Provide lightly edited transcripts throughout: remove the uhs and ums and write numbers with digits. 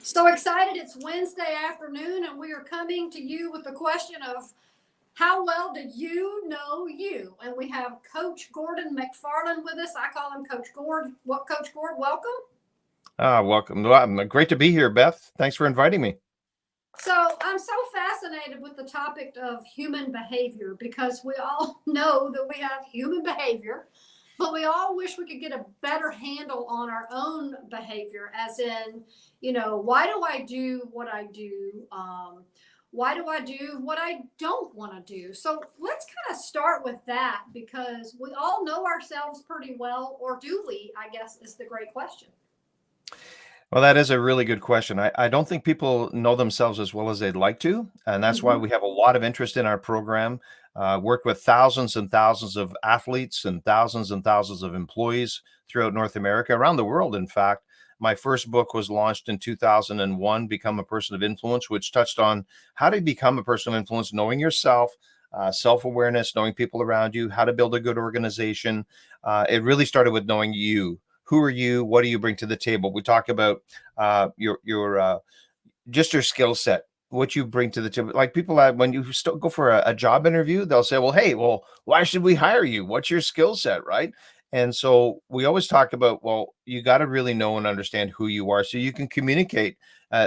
So excited. It's Wednesday afternoon, and we are coming to you with the question of how well do you know you? And we have Coach Gordon MacFarlane with us. I call him Coach Gord. What, Coach Gord? Welcome. Welcome. Well, great to be here, Beth. Thanks for inviting me. So I'm so fascinated with the topic of human behavior because we all know that we have human behavior, but we all wish we could get a better handle on our own behavior, as in, why do I do what I do? Why do I do what I don't want to do? So let's kind of start with that because we all know ourselves pretty well, or do we? I guess is the great question. Well, that is a really good question. I don't think people know themselves as well as they'd like to, and that's why Mm-hmm. we have a lot of interest in our program. Work with thousands and thousands of athletes and thousands of employees throughout North America, around the world, in fact. My first book was launched in 2001, Become a Person of Influence, which touched on how to become a person of influence, knowing yourself, self-awareness, knowing people around you, how to build a good organization. It really started with knowing you. Who are you? What do you bring to the table? We talk about your just your skill set, what you bring to the table. Like people, when you still go for a job interview, they'll say, "Well, hey, well, why should we hire you? What's your skill set, right?" And so we always talk about, well, you got to really know and understand who you are, so you can communicate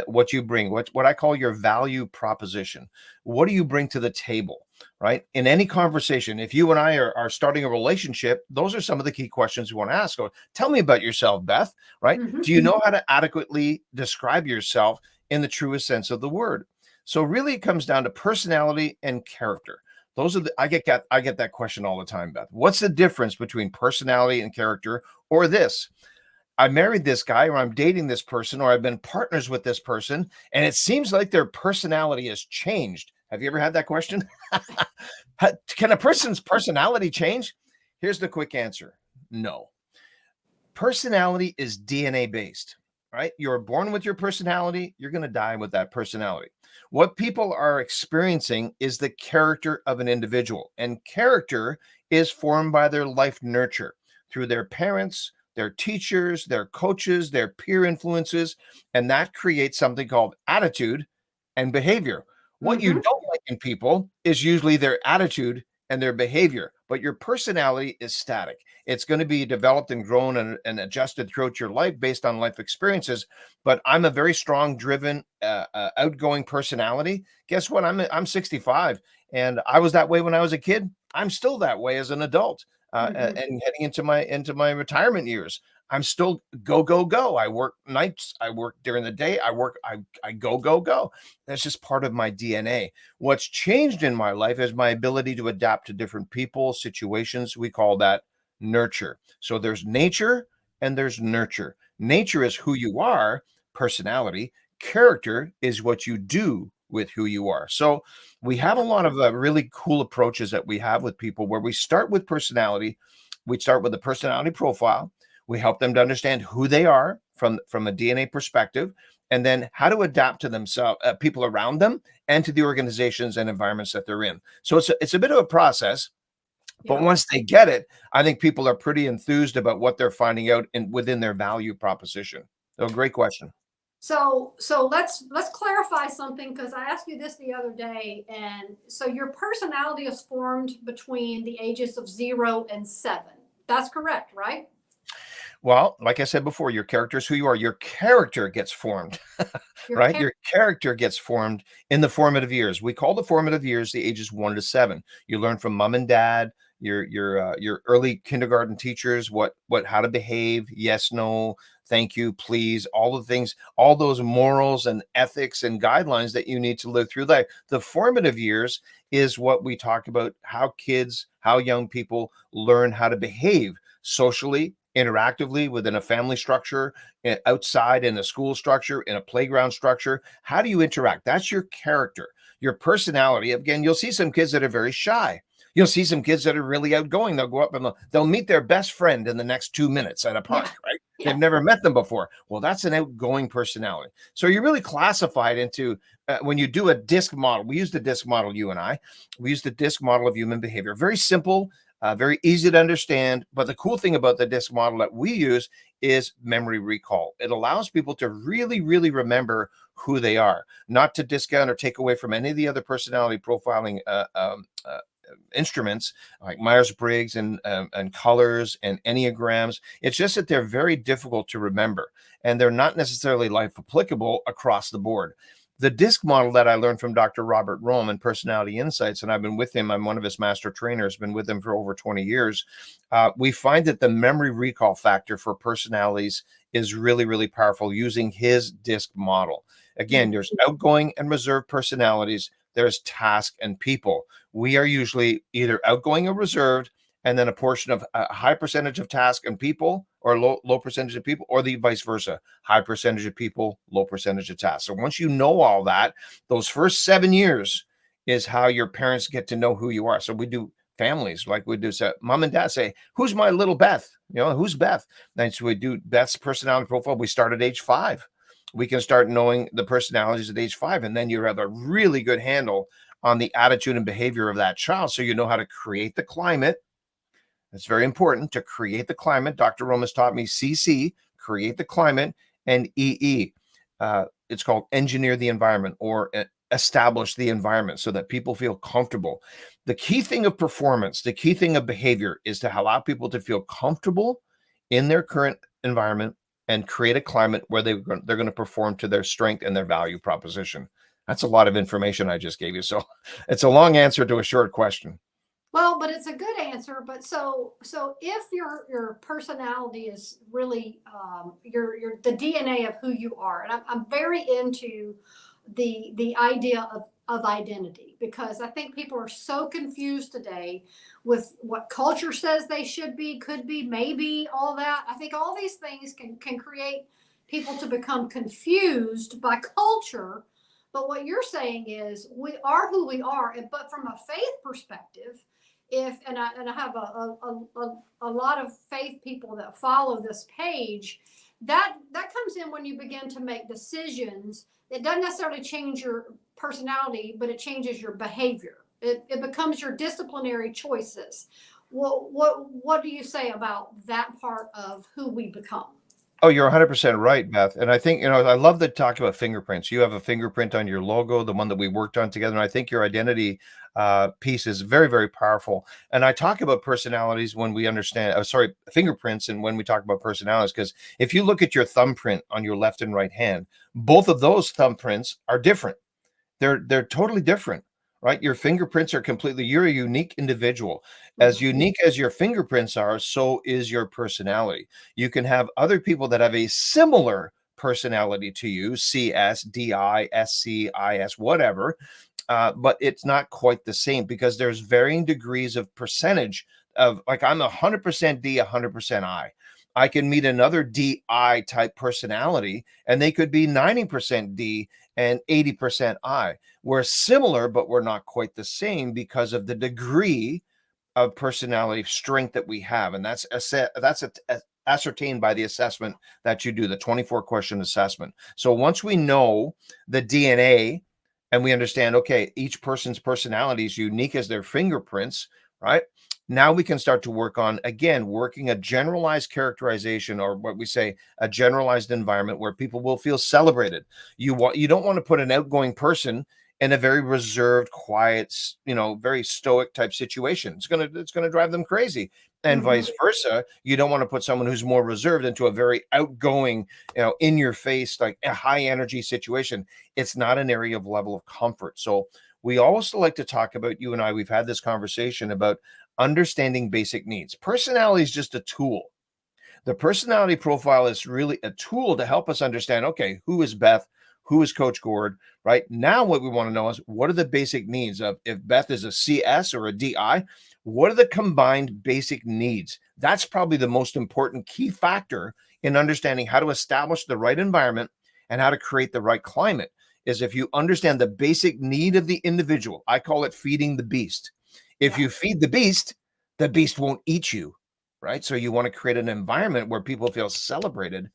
what you bring, what I call your value proposition. What do you bring to the table? Right. In any conversation, if you and I are starting a relationship, those are some of the key questions we want to ask. So, tell me about yourself, Beth. Right. Mm-hmm. Do you know how to adequately describe yourself in the truest sense of the word? So really it comes down to personality and character. Those are I get that question all the time, Beth. What's the difference between personality and character? Or this, I married this guy, or I'm dating this person, or I've been partners with this person, and it seems like their personality has changed. Have you ever had that question? Can a person's personality change? Here's the quick answer. No. Personality is DNA based, right? You're born with your personality, you're going to die with that personality. What people are experiencing is the character of an individual, and character is formed by their life nurture through their parents, their teachers, their coaches, their peer influences, and that creates something called attitude and behavior. What you Mm-hmm. don't like in people is usually their attitude and their behavior, but your personality is static. It's going to be developed and grown and adjusted throughout your life based on life experiences. But I'm a very strong, driven, outgoing personality. Guess what? I'm 65, and I was that way when I was a kid. I'm still that way as an adult, Mm-hmm. and heading into my retirement years. I'm still go go go. I work nights. I work during the day. I go go go. That's just part of my DNA. What's changed in my life is my ability to adapt to different people, situations. We call that nurture. So there's nature and there's nurture. Nature is who you are, personality. Character is what you do with who you are. So we have a Yeah. lot of really cool approaches that we have with people where we start with personality. We start with a personality profile. We help them to understand who they are from a DNA perspective, and then how to adapt to themselves, people around them, and to the organizations and environments that they're in. So it's a bit of a process, but Yeah. once they get it, I think people are pretty enthused about what they're finding out within their value proposition. So great question. So let's clarify something because I asked you this the other day, and so your personality is formed between the ages of 0 and 7. That's correct, right? Well, like I said before, your character is who you are. Your character gets formed, Your right? care. Your character gets formed in the formative years. We call the formative years the ages 1 to 7. You learn from mom and dad, your early kindergarten teachers, how to behave, yes, no, thank you, please, all the things, all those morals and ethics and guidelines that you need to live through life. The formative years is what we talk about, how young people learn how to behave socially, interactively within a family structure, outside in a school structure, in a playground structure. How do you interact? That's your character, your personality. Again, you'll see some kids that are very shy. You'll see some kids that are really outgoing. They'll go up and they'll meet their best friend in the next 2 minutes at a Yeah. park, right? Yeah. They've never met them before. Well, that's an outgoing personality. So you're really classified into when you do a disc model. We use the disc model, you and I. We use the disc model of human behavior. Very simple, very easy to understand. But the cool thing about the disc model that we use is memory recall. It allows people to really, really remember who they are, not to discount or take away from any of the other personality profiling instruments like Myers-Briggs and colors and enneagrams. It's just that they're very difficult to remember, and they're not necessarily life applicable across the board. The DISC model that I learned from Dr. Robert Rome in Personality Insights, and I've been with him, I'm one of his master trainers, been with him for over 20 years. We find that the memory recall factor for personalities is really, really powerful using his DISC model. Again, there's outgoing and reserved personalities, there's task and people. We are usually either outgoing or reserved, and then a portion of a high percentage of task and people, or low percentage of people, or the vice versa, high percentage of people, low percentage of tasks. So once you know all that, those first 7 years is how your parents get to know who you are. So we do families, like we do, say, mom and dad say, who's my little Beth? Who's Beth? And so we do Beth's personality profile. We start at age 5. We can start knowing the personalities at age 5, and then you have a really good handle on the attitude and behavior of that child. So you know how to create the climate. It's very important to create the climate. Dr. Rome has taught me CC, create the climate, and EE. It's called engineer the environment, or establish the environment so that people feel comfortable. The key thing of performance, the key thing of behavior is to allow people to feel comfortable in their current environment and create a climate where they're going to perform to their strength and their value proposition. That's a lot of information I just gave you. So it's a long answer to a short question. Well, but it's a good answer. But so if your personality is really your the DNA of who you are, and I'm very into the idea of identity, because I think people are so confused today with what culture says they should be, could be, maybe, all that. I think all these things can create people to become confused by culture. But what you're saying is we are who we are, but from a faith perspective, if and I have a lot of faith people that follow this page, that comes in when you begin to make decisions. It doesn't necessarily change your personality, but it changes your behavior. It becomes your disciplinary choices. What do you say about that part of who we become? Oh, you're 100% right, Beth. And I think, I love the talk about fingerprints. You have a fingerprint on your logo, the one that we worked on together. And I think your identity piece is very, very powerful. And I talk about personalities when we understand, fingerprints, and when we talk about personalities, because if you look at your thumbprint on your left and right hand, both of those thumbprints are different. They're totally different, right? Your fingerprints are you're a unique individual. As unique as your fingerprints are, so is your personality. You can have other people that have a similar personality to you, CS, DI, SC, IS, whatever, but it's not quite the same, because there's varying degrees of percentage of, like, I'm 100% D, 100% I. I can meet another DI type personality, and they could be 90% D and 80% I. We're similar, but we're not quite the same because of the degree of personality strength that we have. And that's ascertained by the assessment that you do, the 24-question assessment. So once we know the DNA and we understand, okay, each person's personality is unique as their fingerprints, right? Now we can start to work on, again, working a generalized characterization, or what we say, a generalized environment where people will feel celebrated. You don't want to put an outgoing person in a very reserved, quiet, very stoic type situation. It's gonna drive them crazy. And vice versa. You don't want to put someone who's more reserved into a very outgoing, in your face, like a high energy situation. It's not an area of level of comfort. So we also like to talk about, you and I, we've had this conversation about understanding basic needs. Personality is just a tool. The personality profile is really a tool to help us understand, okay, who is Beth? Who is Coach Gord? Right now, what we want to know is, what are the basic needs of, if Beth is a CS or a DI, what are the combined basic needs? That's probably the most important key factor in understanding how to establish the right environment and how to create the right climate, is if you understand the basic need of the individual. I call it feeding the beast. If you feed the beast won't eat you, right? So you want to create an environment where people feel celebrated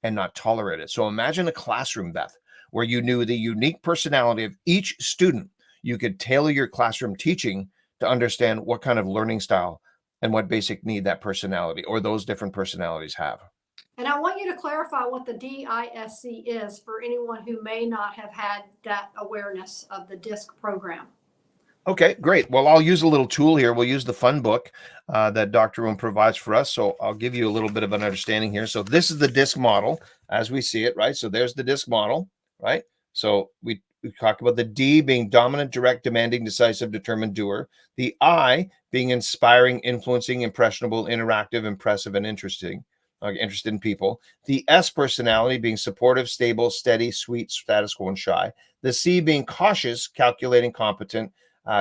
and not tolerated. So imagine a classroom, Beth, where you knew the unique personality of each student. You could tailor your classroom teaching to understand what kind of learning style and what basic need that personality or those different personalities have. And I want you to clarify what the DISC is for anyone who may not have had that awareness of the DISC program. Okay, great. Well, I'll use a little tool here. We'll use the fun book that Dr. Room provides for us. So I'll give you a little bit of an understanding here. So this is the DISC model as we see it, right? So there's the DISC model, right? So we talk about the D being dominant, direct, demanding, decisive, determined, doer. The I being inspiring, influencing, impressionable, interactive, impressive, and interesting. Interested in people. The S personality being supportive, stable, steady, sweet, status quo, and shy. The C being cautious, calculating, competent,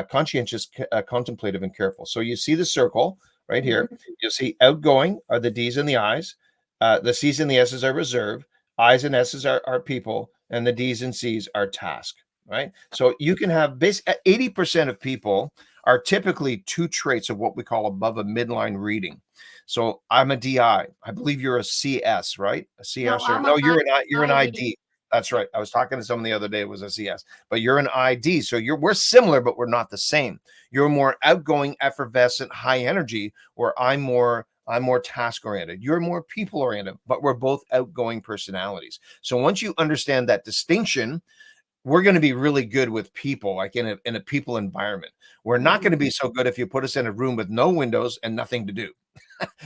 conscientious, contemplative, and careful. So you see the circle right here. You'll see outgoing are the D's and the I's. The C's and the S's are reserve. I's and S's are people, and the D's and C's are task. Right. So you can have 80% of people are typically two traits of what we call above a midline reading. So I'm a DI. I believe you're a CS, right? A CS. No, you're an ID. That's right. I was talking to someone the other day. It was a CS, but you're an ID. So we're similar, but we're not the same. You're more outgoing, effervescent, high energy, where I'm more task oriented. You're more people oriented, but we're both outgoing personalities. So once you understand that distinction, we're going to be really good with people, like in a people environment. We're not going to be so good if you put us in a room with no windows and nothing to do.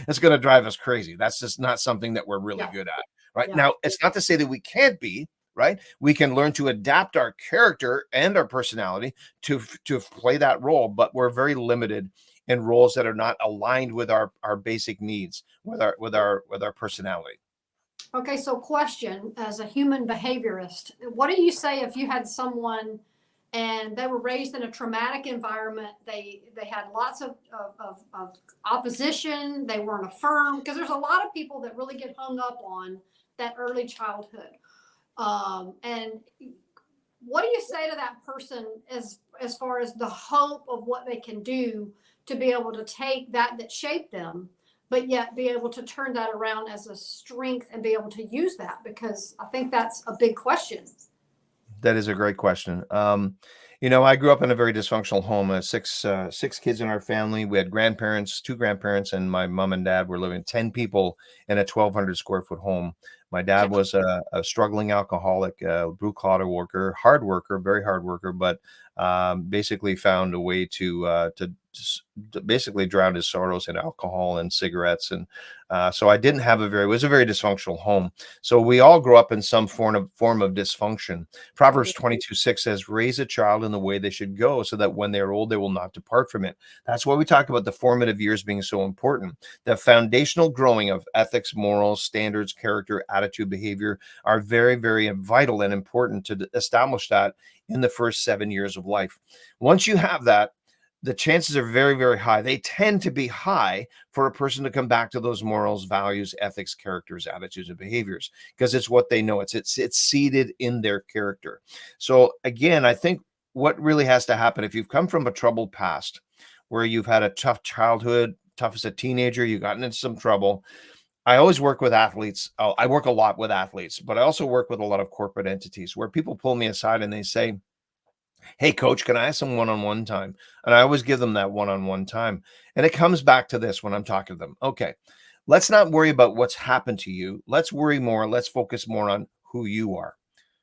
It's going to drive us crazy. That's just not something that we're really good at. Right. Now, it's not to say that we can't be, right? We can learn to adapt our character and our personality to play that role, but we're very limited in roles that are not aligned with our basic needs, with our personality. Okay, so question, as a human behaviorist, what do you say if you had someone and they were raised in a traumatic environment, they had lots of opposition, they weren't affirmed, because there's a lot of people that really get hung up on that early childhood. And what do you say to that person as far as the hope of what they can do to be able to take that shaped them, but yet be able to turn that around as a strength and be able to use that? Because I think that's a big question. That is a great question. I grew up in a very dysfunctional home. Six kids in our family. We had grandparents, two grandparents, and my mom and dad were living 10 people in a 1,200 square foot home. My dad was a struggling alcoholic, blue collar worker, hard worker, very hard worker, but basically found a way to basically drown his sorrows in alcohol and cigarettes. And so it was a very dysfunctional home. So we all grow up in some form of dysfunction. Proverbs 22:6 says, raise a child in the way they should go, so that when they're old, they will not depart from it. That's why we talk about the formative years being so important. The foundational growing of ethics, morals, standards, character, attitude, behavior are very, very vital and important to establish that in the first 7 years of life. Once you have that, the chances are very, very high. They tend to be high for a person to come back to those morals, values, ethics, characters, attitudes, and behaviors, because it's what they know. It's seated in their character. So again, I think what really has to happen, if you've come from a troubled past, where you've had a tough childhood, tough as a teenager, you've gotten into some trouble. I always work with athletes. I work a lot with athletes, but I also work with a lot of corporate entities where people pull me aside and they say, hey, coach, can I have some one-on-one time? And I always give them that one-on-one time. And it comes back to this when I'm talking to them. Okay, let's not worry about what's happened to you. Let's focus more on who you are.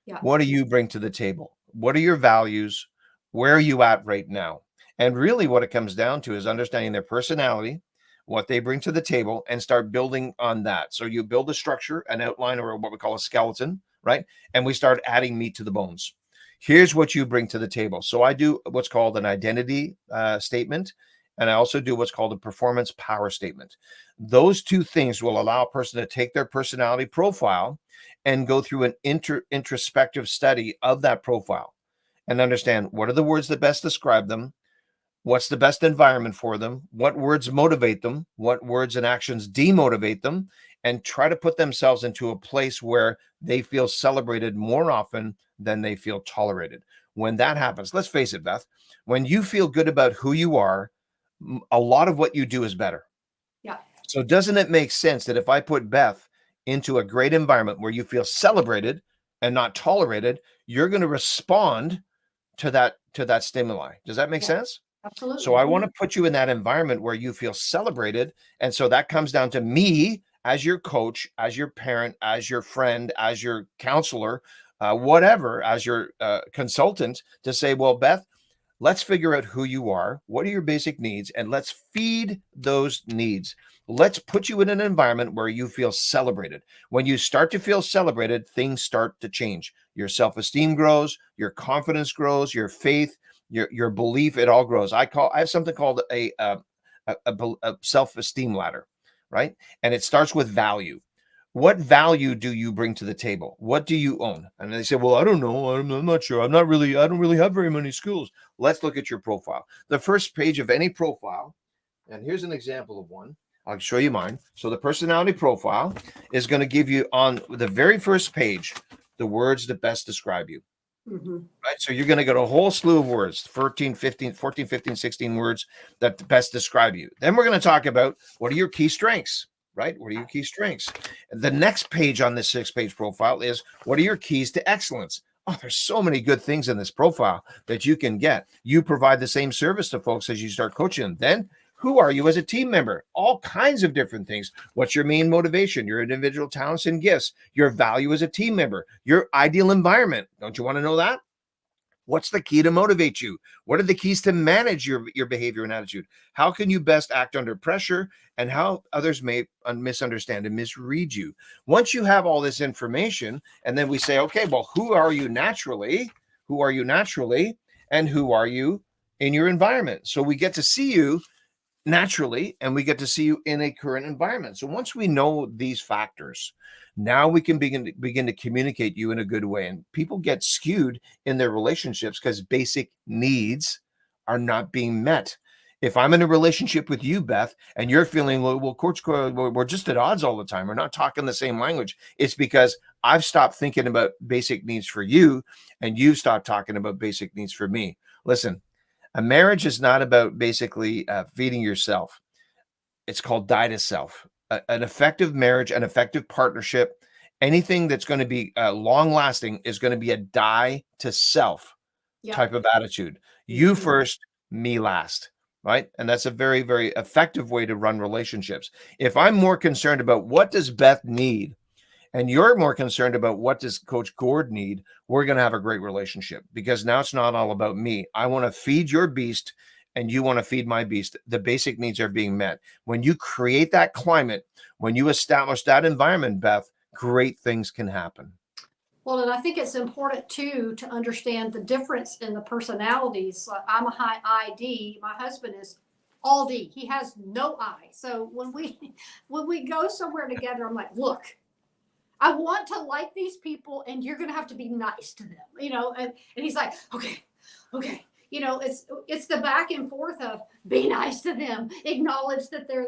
Yeah. What do you bring to the table? What are your values? Where are you at right now? And really what it comes down to is understanding their personality, what they bring to the table, and start building on that. So you build a structure, an outline, or what we call a skeleton, right? And we start adding meat to the bones. Here's what you bring to the table. So I do what's called an identity statement, and I also do what's called a performance power statement. Those two things will allow a person to take their personality profile and go through an introspective study of that profile and understand what are the words that best describe them, what's the best environment for them, what words motivate them, what words and actions demotivate them, and try to put themselves into a place where they feel celebrated more often than they feel tolerated. When that happens, let's face it, Beth, when you feel good about who you are, a lot of what you do is better. Yeah. So doesn't it make sense that if I put Beth into a great environment where you feel celebrated and not tolerated, you're going to respond to that stimuli? Does that make sense? Absolutely. So I want to put you in that environment where you feel celebrated. And so that comes down to me as your coach, as your parent, as your friend, as your counselor, whatever, as your consultant, to say, well, Beth, let's figure out who you are, what are your basic needs, and let's feed those needs. Let's put you in an environment where you feel celebrated. When you start to feel celebrated, things start to change. Your self-esteem grows, your confidence grows, your faith, your belief, it all grows. I have something called a self-esteem ladder, right? And it starts with value. What value do you bring to the table? What do you own? And they say, well, I don't know. I'm not sure. I don't really have very many skills. Let's look at your profile. The first page of any profile, and here's an example of one. I'll show you mine. So the personality profile is going to give you on the very first page the words that best describe you. Right? So you're going to get a whole slew of words, 14, 15, 16 words that best describe you. Then we're going to talk about what are your key strengths, right? What are your key strengths? The next page on this 6-page profile is what are your keys to excellence? Oh, there's so many good things in this profile that you can get. You provide the same service to folks as you start coaching them. Then who are you as a team member? All kinds of different things. What's your main motivation? Your individual talents and gifts, your value as a team member, your ideal environment. Don't you want to know that? What's the key to motivate you? What are the keys to manage your behavior and attitude? How can you best act under pressure, and how others may misunderstand and misread you? Once you have all this information, and then we say, okay, well, who are you naturally? Who are you naturally? And who are you in your environment? So we get to see you naturally, and we get to see you in a current environment. So once we know these factors, now we can begin to communicate you in a good way. And people get skewed in their relationships because basic needs are not being met. If I'm in a relationship with you, Beth, and you're feeling, well, Coach, we're just at odds all the time, we're not talking the same language, it's because I've stopped thinking about basic needs for you, and you've stopped talking about basic needs for me. Listen, a marriage is not about basically feeding yourself. It's called die to self. An effective marriage, an effective partnership, anything that's going to be long lasting is going to be a die to self type of attitude. You first, me last, right? And that's a very, very effective way to run relationships. If I'm more concerned about what does Beth need, and you're more concerned about what does Coach Gord need, we're going to have a great relationship, because now it's not all about me. I want to feed your beast and you want to feed my beast. The basic needs are being met. When you create that climate, when you establish that environment, Beth, great things can happen. Well, and I think it's important too to understand the difference in the personalities. Like, I'm a high ID. My husband is all D. He has no I. So when we go somewhere together, I'm like, look, I want to like these people, and you're going to have to be nice to them, and he's like, okay. It's the back and forth of be nice to them, acknowledge that they're,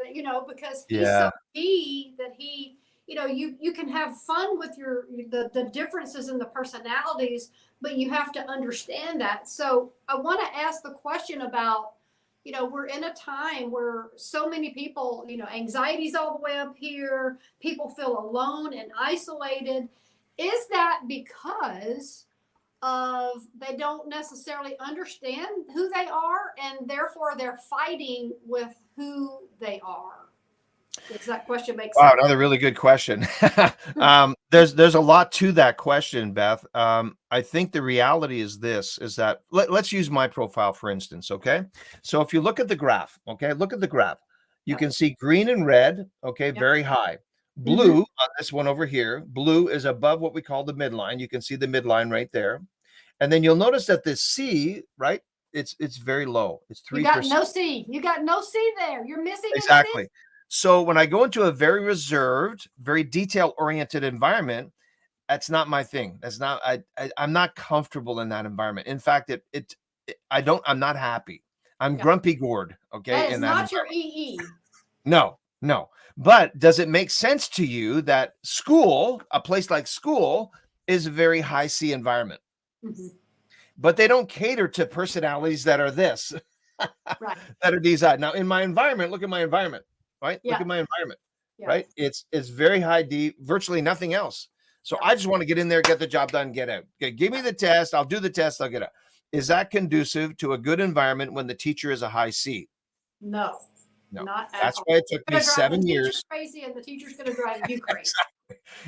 because he's so key that he, you can have fun with the differences in the personalities, but you have to understand that. So I want to ask the question about, we're in a time where so many people, anxiety's all the way up here. People feel alone and isolated. Is that because of they don't necessarily understand who they are, and therefore they're fighting with who they are? Does that question make sense? Wow, another really good question. There's a lot to that question, Beth. I think the reality is this, is that let's use my profile, for instance, okay? So if you look at the graph, okay, you can see green and red, okay, very high. Blue on this one over here, blue is above what we call the midline. You can see the midline right there. And then you'll notice that this C, right, it's very low. It's 3%. You got no C. You got no C there. You're missing exactly. a C. So when I go into a very reserved, very detail-oriented environment, that's not my thing. That's not, I'm not comfortable in that environment. In fact, I'm not happy. I'm grumpy Gord. Okay. That is not your EE. No. But does it make sense to you that school, a place like school, is a very high C environment? But they don't cater to personalities that are this, right? That are these. Now in my environment, look at my environment. Right? Look at my environment, right? It's very high D, virtually nothing else. So I just want to get in there, get the job done, get out. Okay, give me the test. I'll do the test. I'll get out. Is that conducive to a good environment when the teacher is a high C? No. No, not at that's all. why it took me It's gonna drive the 7 teacher years. crazy, and the teacher's going to drive you crazy.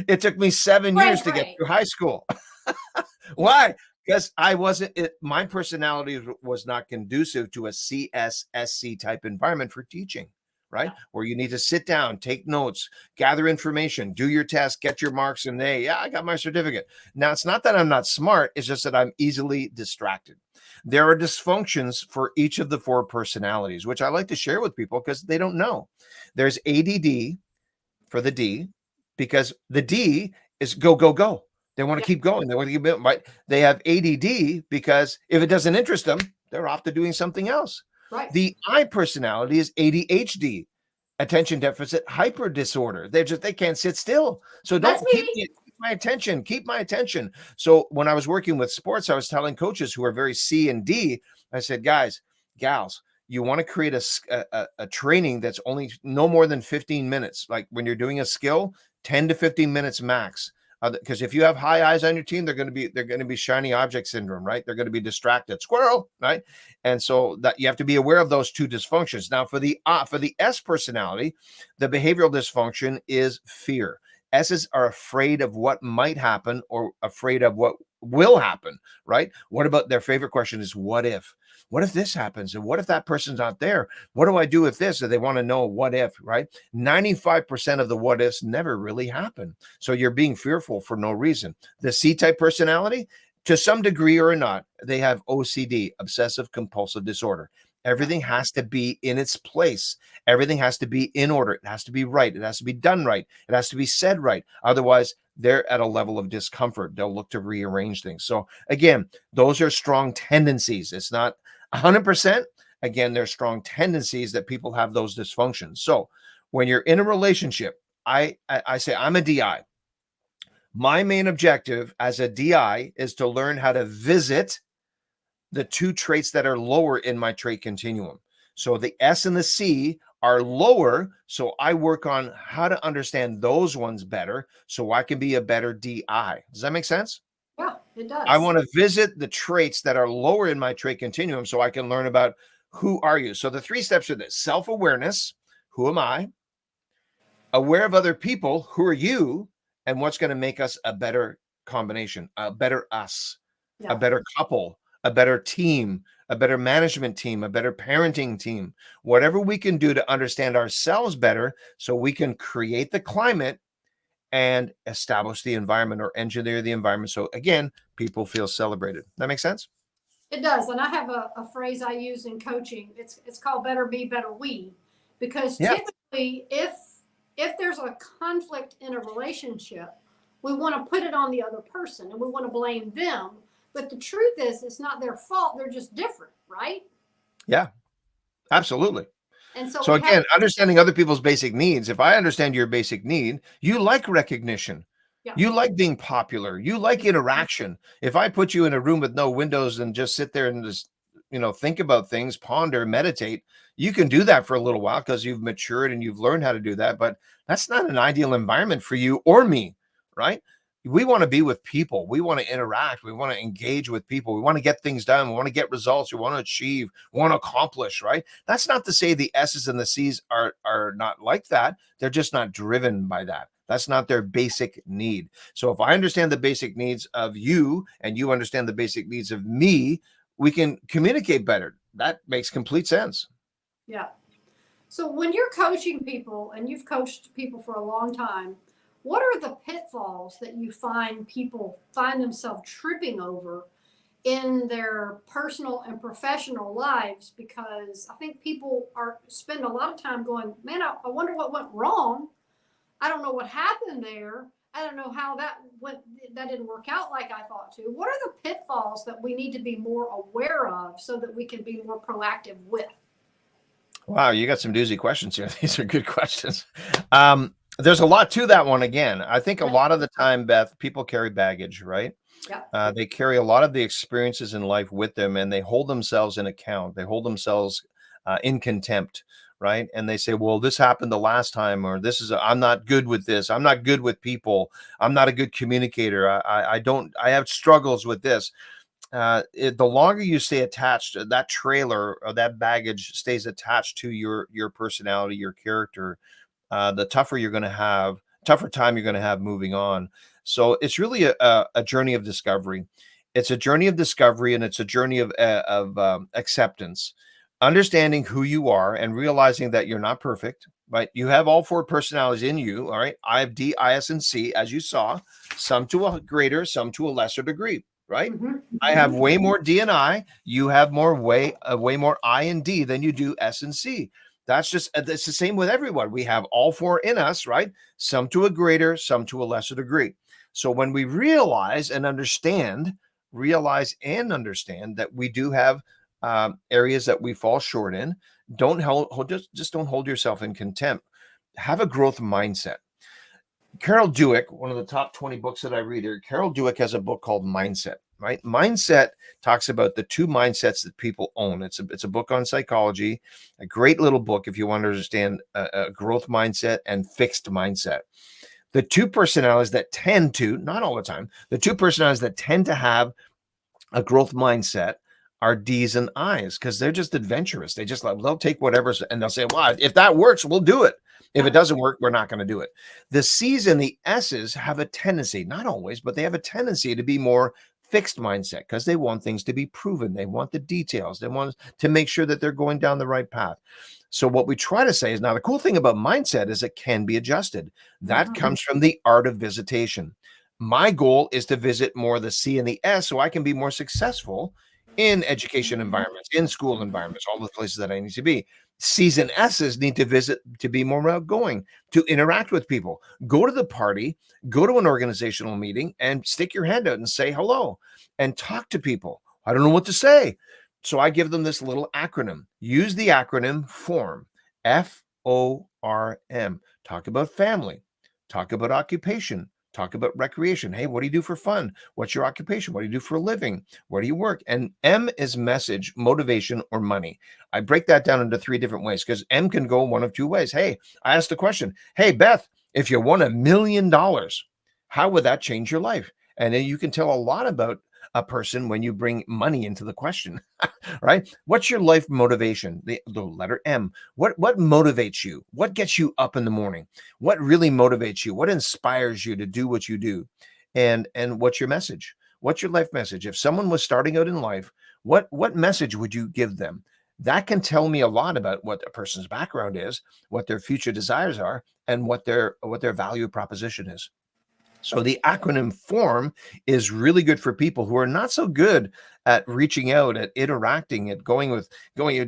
It took me 7 Great, years to get great. through high school. Yeah. Why? Because I wasn't my personality was not conducive to a CSSC type environment for teaching, right? Yeah. Where you need to sit down, take notes, gather information, do your test, get your marks, and yeah, I got my certificate. Now, it's not that I'm not smart, it's just that I'm easily distracted. There are dysfunctions for each of the 4 personalities, which I like to share with people because they don't know. There's ADD for the D, because the D is go, go, go. They want to Yeah. keep going. They want to keep it. Right? They have ADD because if it doesn't interest them, they're off to doing something else. Right. The I personality is ADHD, attention deficit hyper disorder. They can't sit still. So That's don't keep me. my attention. Keep my attention. So when I was working with sports, I was telling coaches who are very C and D, I said, guys, gals, you want to create a training that's only no more than 15 minutes. Like when you're doing a skill, 10 to 15 minutes max. Because if you have high eyes on your team, they're going to be shiny object syndrome, right? They're going to be distracted, squirrel, right? And so that you have to be aware of those 2 dysfunctions. Now, for the S personality, the behavioral dysfunction is fear. S's are afraid of what might happen or afraid of what will happen, right? What about their favorite question is what if? What if this happens? And what if that person's not there? What do I do with this? So they want to know what if, right? 95% of the what ifs never really happen. So you're being fearful for no reason. The C type personality, to some degree or not, they have OCD, obsessive compulsive disorder. Everything has to be in its place. Everything has to be in order. It has to be right. It has to be done right. It has to be said right. Otherwise, they're at a level of discomfort. They'll look to rearrange things. So again, those are strong tendencies. It's not 100%. Again, there's strong tendencies that people have those dysfunctions. So when you're in a relationship, I say I'm a DI. My main objective as a DI is to learn how to visit the 2 traits that are lower in my trait continuum. So the S and the C are lower. So I work on how to understand those ones better so I can be a better DI. Does that make sense? Yeah, it I does. want to visit the traits that are lower in my trait continuum so I can learn about who are you. So the 3 steps are this: self-awareness, who am I? Aware of other people, who are you? And what's going to make us a better combination, a better us, a Yeah. better couple, a better team, a better management team, a better parenting team, whatever we can do to understand ourselves better so we can create the climate and establish the environment or engineer the environment. So again, people feel celebrated. That makes sense? It does. And I have a phrase I use in coaching. It's called better be, better we. Because Yeah. typically if there's a conflict in a relationship, we want to put it on the other person and we want to blame them. But the truth is it's not their fault. They're just different, right? Yeah, absolutely. And so So we have again, understanding other people's basic needs. If I understand your basic need, you like recognition. yeah. You like being popular. You like interaction. If I put you in a room with no windows and just sit there and just, think about things, ponder, meditate, you can do that for a little while because you've matured and you've learned how to do that. But that's not an ideal environment for you or me, right? We want to be with people. We want to interact. We want to engage with people. We want to get things done. We want to get results. We want to achieve. We want to accomplish, right? That's not to say the S's and the C's are not like that. They're just not driven by that. That's not their basic need. So if I understand the basic needs of you and you understand the basic needs of me, we can communicate better. That makes complete sense. Yeah. So when you're coaching people and you've coached people for a long time, what are the pitfalls that you find people find themselves tripping over in their personal and professional lives? Because I think people spend a lot of time going, man, I wonder what went wrong. I don't know what happened there. I don't know how that didn't work out like I thought to. What are the pitfalls that we need to be more aware of so that we can be more proactive with? Wow, you got some doozy questions here. These are good questions. There's a lot to that one. Again, I think a lot of the time, Beth, people carry baggage, right? Yeah. They carry a lot of the experiences in life with them, and they hold themselves in account. They hold themselves in contempt, right? And they say, "Well, this happened the last time," or I'm not good with this. I'm not good with people. I'm not a good communicator. I don't. I have struggles with this. the longer you stay attached, that trailer or that baggage stays attached to your personality, your character, the tougher time you're going to have moving on. So it's really a journey of discovery. It's a journey of discovery, and it's a journey of acceptance, understanding who you are and realizing that you're not perfect. Right, you have all four personalities in you. All right, I have D, I, S, and C, as you saw, some to a greater, some to a lesser degree. Right, I have way more D and I. You have way more I and D than you do S and C. That's just it's the same with everyone. We have all four in us, right? Some to a greater, some to a lesser degree. So when we realize and understand that we do have areas that we fall short in, don't just don't hold yourself in contempt. Have a growth mindset. Carol Dweck, one of the top 20 books that I read here, Carol Dweck has a book called Mindset, right? Mindset talks about the two mindsets that people own. It's a book on psychology, a great little book if you want to understand a growth mindset and fixed mindset. The two personalities that tend to, not all the time, the two personalities that tend to have a growth mindset are D's and I's because they're just adventurous. They'll take whatever's and they'll say, well, if that works, we'll do it. If it doesn't work, we're not going to do it. The C's and the S's have a tendency, not always, but they have a tendency to be more fixed mindset because they want things to be proven. They want the details. They want to make sure that they're going down the right path. So what we try to say is now the cool thing about mindset is it can be adjusted. That comes from the art of visitation. My goal is to visit more the C and the S so I can be more successful in education environments, in school environments, all the places that I need to be. C's and S's need to visit to be more outgoing, to interact with people. Go to the party, go to an organizational meeting and stick your hand out and say hello and talk to people. I don't know what to say. So I give them this little acronym. Use the acronym FORM, FORM. Talk about family, talk about occupation, talk about recreation. Hey, what do you do for fun? What's your occupation? What do you do for a living? Where do you work? And M is message, motivation, or money. I break that down into three different ways because M can go one of two ways. Hey, I asked the question, hey, Beth, if you won $1 million, how would that change your life? And then you can tell a lot about a person when you bring money into the question, right? What's your life motivation? The letter M. What motivates you? What gets you up in the morning? What really motivates you? What inspires you to do what you do? And what's your message? What's your life message? If someone was starting out in life, what message would you give them? That can tell me a lot about what a person's background is, what their future desires are, and what their value proposition is. So the acronym FORM is really good for people who are not so good at reaching out, at interacting, at going with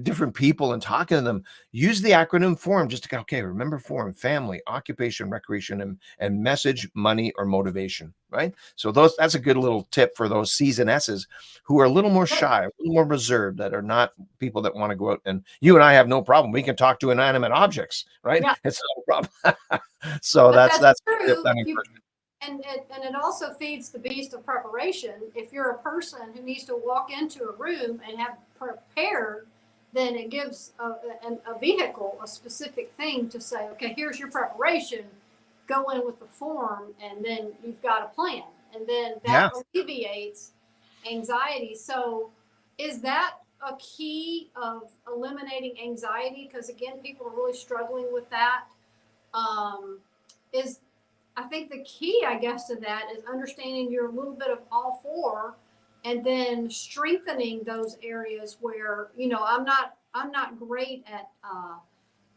different people and talking to them. Use the acronym FORM just to go, okay, remember FORM, family, occupation, recreation, and message, money, or motivation, right? So that's a good little tip for those C's and S's who are a little more shy, a little more reserved, that are not people that want to go out. And you and I have no problem. We can talk to inanimate objects, right? Yeah. It's not a problem. So But that's true. that encouragement. And it also feeds the beast of preparation. If you're a person who needs to walk into a room and have prepared, then it gives a vehicle, a specific thing to say, okay, here's your preparation, go in with the form, and then you've got a plan. And then that alleviates anxiety. So is that a key of eliminating anxiety? Because again, people are really struggling with that. Is I think the key, I guess, to that is understanding you're a little bit of all four, and then strengthening those areas where I'm not great at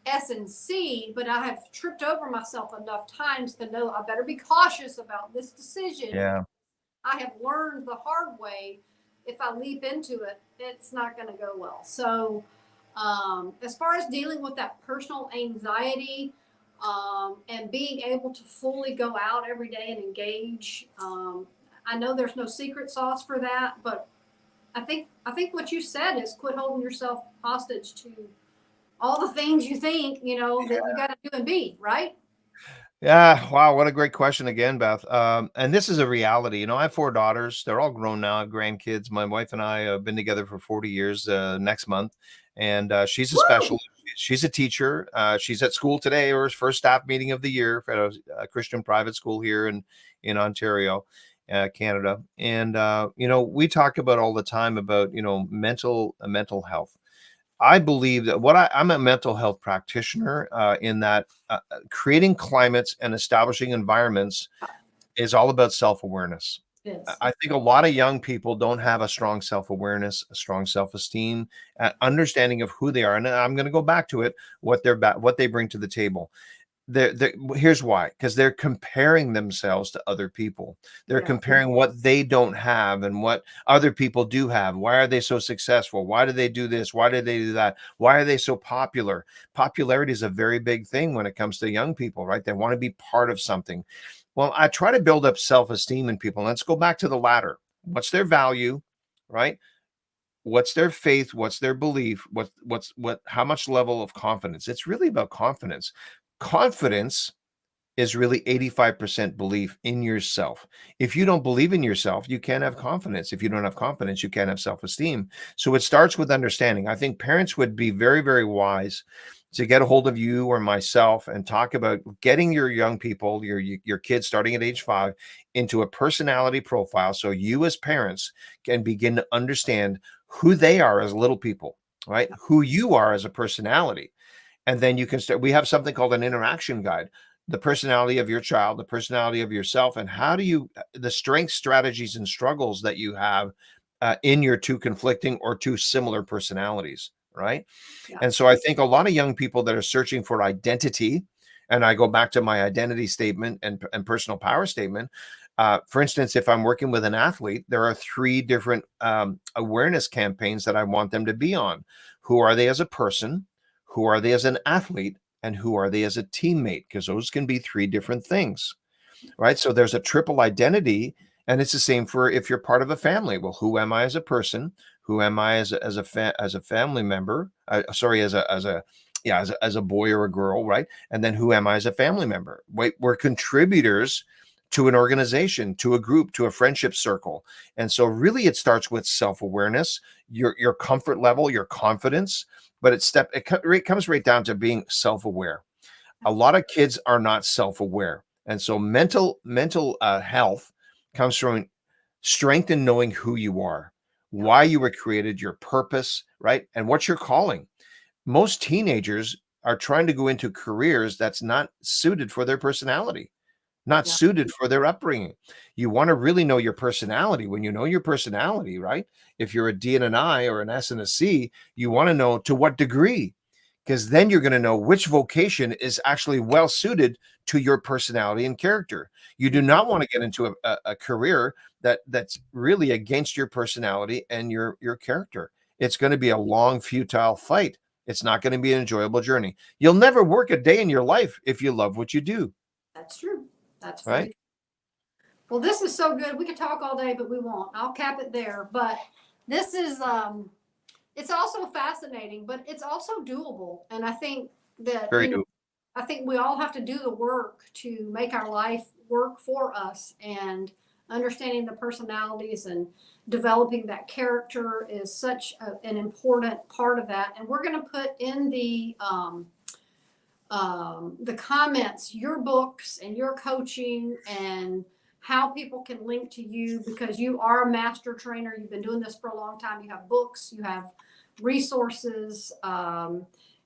S and C, but I have tripped over myself enough times to know I better be cautious about this decision. Yeah. I have learned the hard way. If I leap into it, it's not going to go well. So, as far as dealing with that personal anxiety, and being able to fully go out every day and engage. I know there's no secret sauce for that, but I think what you said is quit holding yourself hostage to all the things you think that you got to do and be, right. Yeah. Wow. What a great question again, Beth. And this is a reality. I have four daughters. They're all grown now. I have grandkids. My wife and I have been together for 40 years next month. And she's a specialist. She's a teacher. She's at school today, or her first staff meeting of the year for a Christian private school here in Ontario. Canada. And, we talk about all the time about, mental health. I believe that I'm a mental health practitioner in that creating climates and establishing environments is all about self-awareness. Yes. I think a lot of young people don't have a strong self-awareness, a strong self-esteem, understanding of who they are. And I'm going to go back to it, what they bring to the table. Here's why, because they're comparing themselves to other people. They're Yeah. comparing what they don't have and what other people do have. Why are they so successful? Why do they do this? Why do they do that? Why are they so popular? Popularity is a very big thing when it comes to young people, right? They want to be part of something. Well, I try to build up self-esteem in people. Let's go back to the ladder. What's their value, right? What's their faith? What's their belief? How much level of confidence? It's really about confidence. Confidence is really 85% belief in yourself. If you don't believe in yourself, you can't have confidence. If you don't have confidence, you can't have self-esteem. So it starts with understanding. I think parents would be very, very wise to get a hold of you or myself and talk about getting your young people, your kids starting at age 5, into a personality profile so you as parents can begin to understand who they are as little people, right? Who you are as a personality. And then you can start. We have something called an interaction guide, the personality of your child, the personality of yourself, and how do you, the strengths, strategies, and struggles that you have in your two conflicting or two similar personalities, right? Yeah. And so I think a lot of young people that are searching for identity, and I go back to my identity statement and personal power statement. For instance, if I'm working with an athlete, there are 3 different awareness campaigns that I want them to be on. Who are they as a person? Who are they as an athlete? And who are they as a teammate? Because those can be 3 different things, right? So there's a triple identity, and it's the same for if you're part of a family. Well, who am I as a person? Who am I as a family member? Sorry, as a boy or a girl, right? And then who am I as a family member? Wait, we're contributors to an organization, to a group, to a friendship circle. And so really it starts with self-awareness, your comfort level, your confidence, but it comes right down to being self-aware. A lot of kids are not self-aware. And so mental health comes from strength in knowing who you are, why you were created, your purpose, right? And what you're calling. Most teenagers are trying to go into careers that's not suited for their personality, not Yeah. suited for their upbringing. You want to really know your personality. When you know your personality, right? If you're a D and an I or an S and a C, you want to know to what degree, because then you're going to know which vocation is actually well suited to your personality and character. You do not want to get into a career that's really against your personality and your character. It's going to be a long, futile fight. It's not going to be an enjoyable journey. You'll never work a day in your life if you love what you do, That's true. That's right? very. Well, this is so good. We could talk all day, but we won't. I'll cap it there. But this is it's also fascinating, but it's also doable. And I think that, Very doable. I think we all have to do the work to make our life work for us, and understanding the personalities and developing that character is such an important part of that. And we're going to put in the comments your books and your coaching and how people can link to you, because you are a master trainer. You've been doing this for a long time. You have books, you have resources,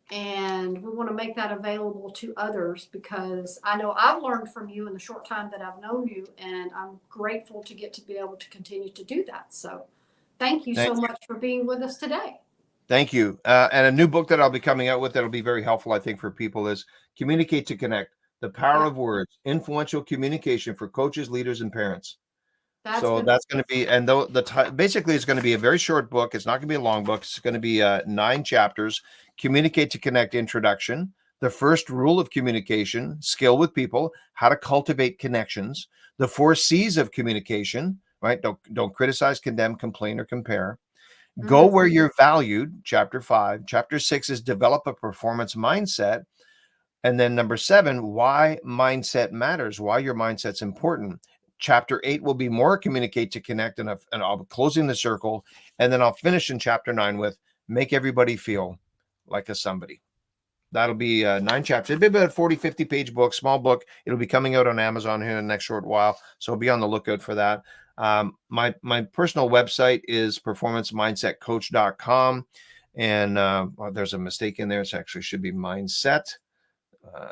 and we want to make that available to others, because I know I've learned from you in the short time that I've known you, and I'm grateful to get to be able to continue to do that. So thank you Thank so you. much for being with us today. Thank you. And a new book that I'll be coming out with that'll be very helpful, I think, for people is Communicate to Connect: The Power Yeah, of Words, Influential Communication for Coaches, Leaders, and Parents. that's So going to that's going to be, and basically it's going to be a very short book. It's not going to be a long book. It's going to be 9 chapters. Communicate to Connect Introduction, the first rule of communication, skill with people, how to cultivate connections, the 4 C's of communication, right? Don't criticize, condemn, complain, or compare. Go Mhm. where you're valued, chapter 5. Chapter 6 is develop a performance mindset. And then number 7, why mindset matters, why your mindset's important. Chapter 8 will be more communicate to connect, and I'll be closing the circle. And then I'll finish in chapter 9 with make everybody feel like a somebody. that'll be 9 chapters. It'll be about a 40, 50-page book, small book. It'll be coming out on Amazon here in the next short while. So be on the lookout for that. My personal website is performancemindsetcoach.com. And well, there's a mistake in there. It actually should be mindset.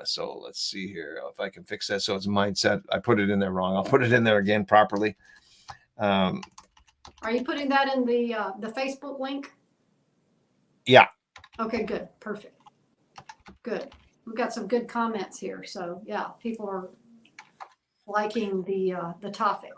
So let's see here if I can fix that. So it's mindset. I put it in there wrong. I'll put it in there again properly. Are you putting that in the Facebook link? Yeah. Okay, good. Perfect. Good. We've got some good comments here. So yeah, people are liking the topic.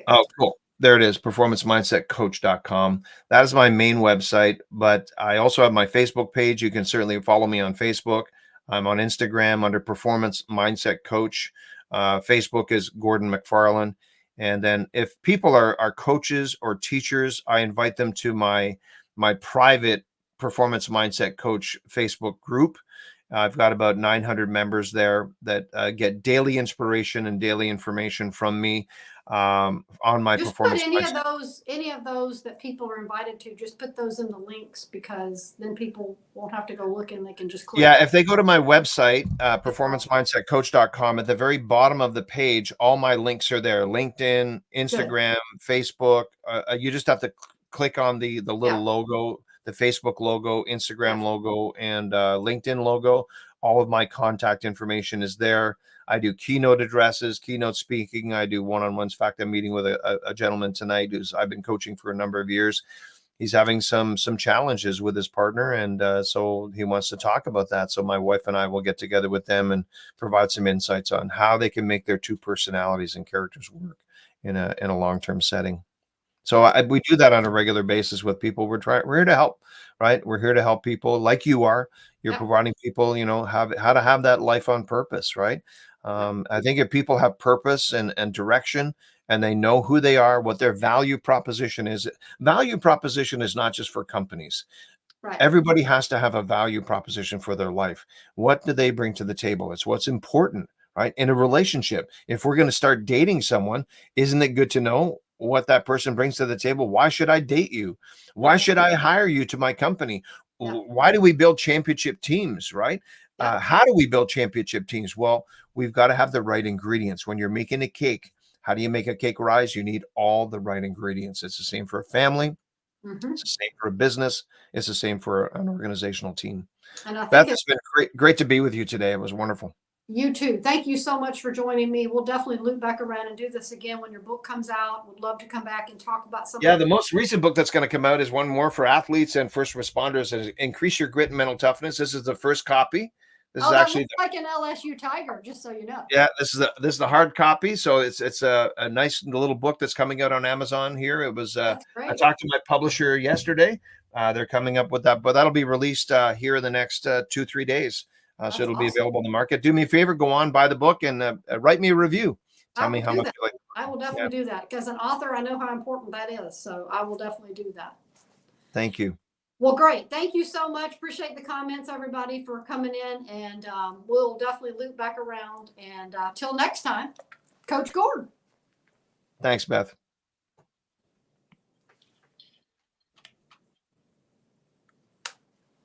Oh, cool. There it is, performancemindsetcoach.com. That is my main website, but I also have my Facebook page. You can certainly follow me on Facebook. I'm on Instagram under Performance Mindset Coach. Facebook is Gordon MacFarlane. And then if people are coaches or teachers, I invite them to my private Performance Mindset Coach Facebook group. I've got about 900 members there that get daily inspiration and daily information from me on my Just performance. put any of those that people are invited to, just put those in the links, because then people won't have to go looking. They can just click. Yeah, if they go to my website, performancemindsetcoach.com, at the very bottom of the page, all my links are there. LinkedIn, Instagram, Facebook. You just have to click on the little logo, the Facebook logo, Instagram logo, and LinkedIn logo. All of my contact information is there. I do keynote addresses, keynote speaking. I do one-on-ones. In fact, I'm meeting with a gentleman tonight who's I've been coaching for a number of years. He's having some challenges with his partner, and so he wants to talk about that. So my wife and I will get together with them and provide some insights on how they can make their two personalities and characters work in a long-term setting. So we do that on a regular basis with people. We're here to help, right? We're here to help people like you are. You're providing people, how to have that life on purpose, right? I think if people have purpose and direction, and they know who they are, what their value proposition is. Value proposition is not just for companies. Right. Everybody has to have a value proposition for their life. What do they bring to the table? It's what's important, right? In a relationship, if we're going to start dating someone, isn't it good to know what that person brings to the table? Why should I date you? Why should I hire you to my company? Why do we build championship teams, right? How do we build championship teams? Well, we've got to have the right ingredients. When you're making a cake, how do you make a cake rise? You need all the right ingredients. It's the same for a family. It's the same for a business. It's the same for an organizational team. And I think Beth, it's been great to be with you today. It was wonderful. You too. Thank you so much for joining me. We'll definitely loop back around and do this again when your book comes out. Would love to come back and talk about something. Yeah, the most recent book that's going to come out is one more for athletes and first responders. Is Increase Your Grit and Mental Toughness. This is the first copy. This is actually looks like an LSU Tiger, just so you know. Yeah, this is the hard copy. So it's a nice little book that's coming out on Amazon here. It was I talked to my publisher yesterday. They're coming up with that, but that'll be released here in the next 2-3 days. So it'll be available in the market. Do me a favor, go on, buy the book, and write me a review. Tell me how much you like it. I will definitely do that, because an author, I know how important that is. So I will definitely do that. Thank you. Well, great. Thank you so much. Appreciate the comments, everybody, for coming in. And we'll definitely loop back around. And till next time, Coach Gordon. Thanks, Beth.